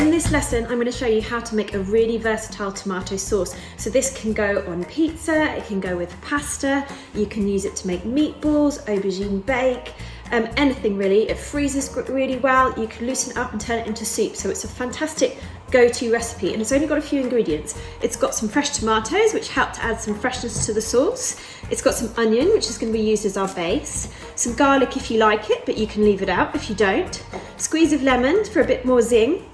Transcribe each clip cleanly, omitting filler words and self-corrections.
in this lesson, I'm going to show you how to make a really versatile tomato sauce. So this can go on pizza, it can go with pasta, you can use it to make meatballs, aubergine bake, anything really. It freezes really well, you can loosen it up and turn it into soup. So it's a fantastic go-to recipe, and it's only got a few ingredients. It's got some fresh tomatoes, which help to add some freshness to the sauce. It's got some onion, which is going to be used as our base. Some garlic if you like it, but you can leave it out if you don't. Squeeze of lemon for a bit more zing.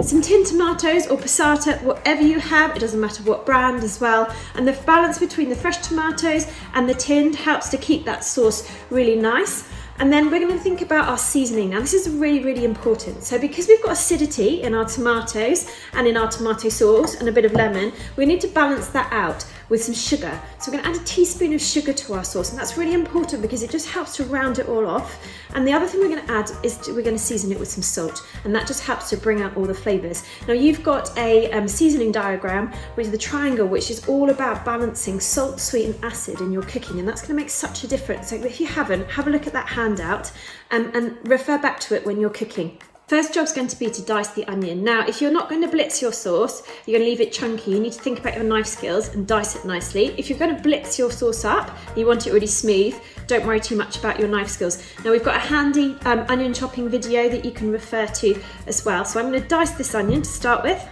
Some tinned tomatoes or passata, whatever you have, it doesn't matter what brand as well. And the balance between the fresh tomatoes and the tinned helps to keep that sauce really nice. And then we're going to think about our seasoning. Now this is really, really important. So because we've got acidity in our tomatoes and in our tomato sauce and a bit of lemon, we need to balance that out with some sugar. So we're going to add a teaspoon of sugar to our sauce, and that's really important because it just helps to round it all off. And the other thing we're going to add is we're going to season it with some salt, and that just helps to bring out all the flavours. Now you've got a seasoning diagram with the triangle, which is all about balancing salt, sweet and acid in your cooking, and that's going to make such a difference. So if you haven't, have a look at that handout and refer back to it when you're cooking. First job's going to be to dice the onion. Now, if you're not going to blitz your sauce, you're going to leave it chunky, you need to think about your knife skills and dice it nicely. If you're going to blitz your sauce up, you want it really smooth, don't worry too much about your knife skills. Now, we've got a handy onion chopping video that you can refer to as well. So I'm going to dice this onion to start with.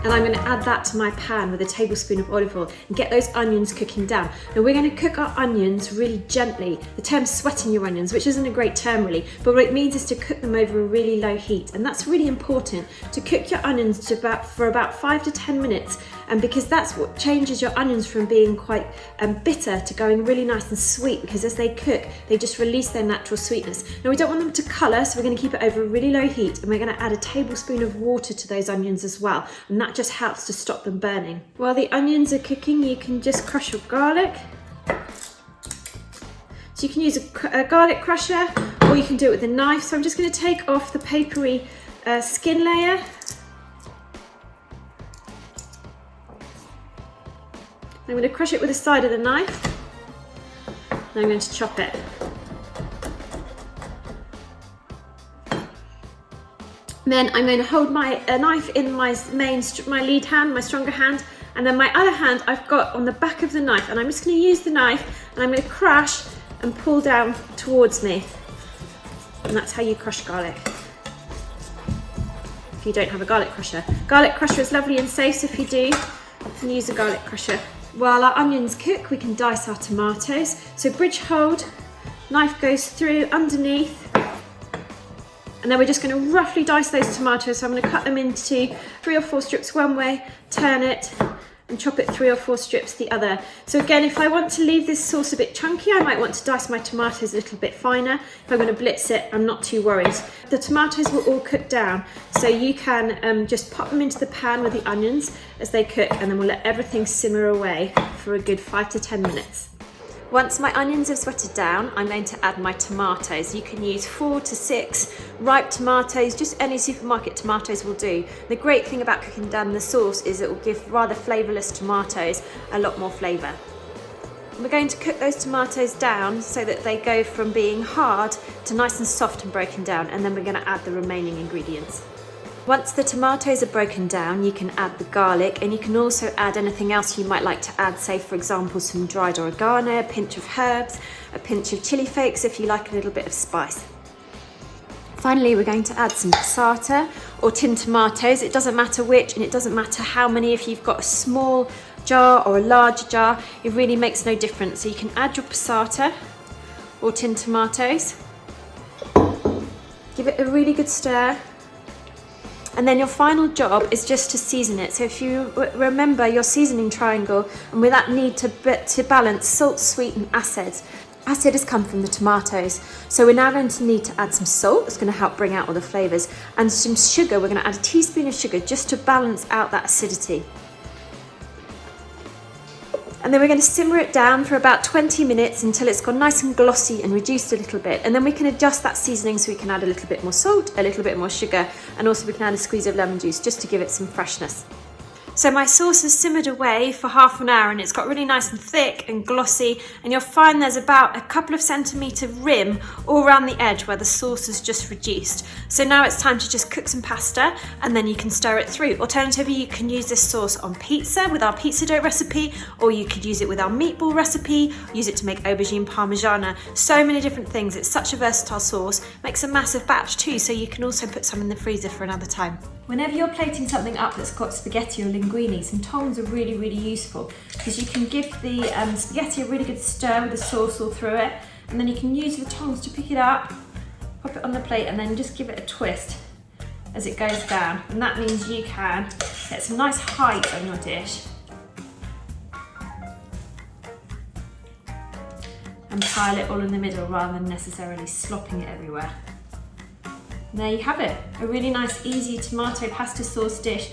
And I'm going to add that to my pan with a tablespoon of olive oil and get those onions cooking down. Now we're going to cook our onions really gently. The term's sweating your onions, which isn't a great term really, but what it means is to cook them over a really low heat. And that's really important, to cook your onions for about 5 to 10 minutes, and because that's what changes your onions from being quite bitter to going really nice and sweet, because as they cook, they just release their natural sweetness. Now we don't want them to colour, so we're going to keep it over a really low heat, and we're going to add a tablespoon of water to those onions as well, and that just helps to stop them burning. While the onions are cooking, you can just crush your garlic. So you can use a garlic crusher, or you can do it with a knife. So I'm just going to take off the papery skin layer. I'm going to crush it with the side of the knife, and I'm going to chop it. Then I'm going to hold my knife in my lead hand, my stronger hand, and then my other hand I've got on the back of the knife, and I'm just going to use the knife and I'm going to crush and pull down towards me. And that's how you crush garlic. If you don't have a garlic crusher. Garlic crusher is lovely and safe, so if you do, you can use a garlic crusher. While our onions cook, we can dice our tomatoes. So bridge hold, knife goes through underneath, and then we're just going to roughly dice those tomatoes. So I'm going to cut them into 3 or 4 strips one way, turn it, and chop it 3 or 4 strips the other. So again, if I want to leave this sauce a bit chunky, I might want to dice my tomatoes a little bit finer. If I'm going to blitz it, I'm not too worried. The tomatoes will all cook down, so you can just pop them into the pan with the onions as they cook, and then we'll let everything simmer away for a good 5 to 10 minutes. Once my onions have sweated down, I'm going to add my tomatoes. You can use 4 to 6 ripe tomatoes, just any supermarket tomatoes will do. The great thing about cooking down the sauce is it will give rather flavourless tomatoes a lot more flavour. We're going to cook those tomatoes down so that they go from being hard to nice and soft and broken down, and then we're going to add the remaining ingredients. Once the tomatoes are broken down, you can add the garlic, and you can also add anything else you might like to add, say for example some dried oregano, a pinch of herbs, a pinch of chili flakes if you like a little bit of spice. Finally, we're going to add some passata or tinned tomatoes. It doesn't matter which, and it doesn't matter how many. If you've got a small jar or a large jar, it really makes no difference. So you can add your passata or tinned tomatoes, give it a really good stir. And then your final job is just to season it. So if you remember your seasoning triangle, and with that need to balance salt, sweet and acid. Acid has come from the tomatoes. So we're now going to need to add some salt. It's going to help bring out all the flavours. And some sugar. We're going to add a teaspoon of sugar just to balance out that acidity. And then we're going to simmer it down for about 20 minutes until it's gone nice and glossy and reduced a little bit. And then we can adjust that seasoning so we can add a little bit more salt, a little bit more sugar, and also we can add a squeeze of lemon juice just to give it some freshness. So my sauce has simmered away for half an hour and it's got really nice and thick and glossy, and you'll find there's about a couple of centimetre rim all around the edge where the sauce has just reduced. So now it's time to just cook some pasta and then you can stir it through. Alternatively, you can use this sauce on pizza with our pizza dough recipe, or you could use it with our meatball recipe, use it to make aubergine parmigiana. So many different things. It's such a versatile sauce. Makes a massive batch too, so you can also put some in the freezer for another time. Whenever you're plating something up that's got spaghetti or linguine, some tongs are really, really useful because you can give the spaghetti a really good stir with the sauce all through it, and then you can use the tongs to pick it up, pop it on the plate, and then just give it a twist as it goes down. And that means you can get some nice height on your dish and pile it all in the middle rather than necessarily slopping it everywhere. And there you have it, a really nice, easy tomato pasta sauce dish.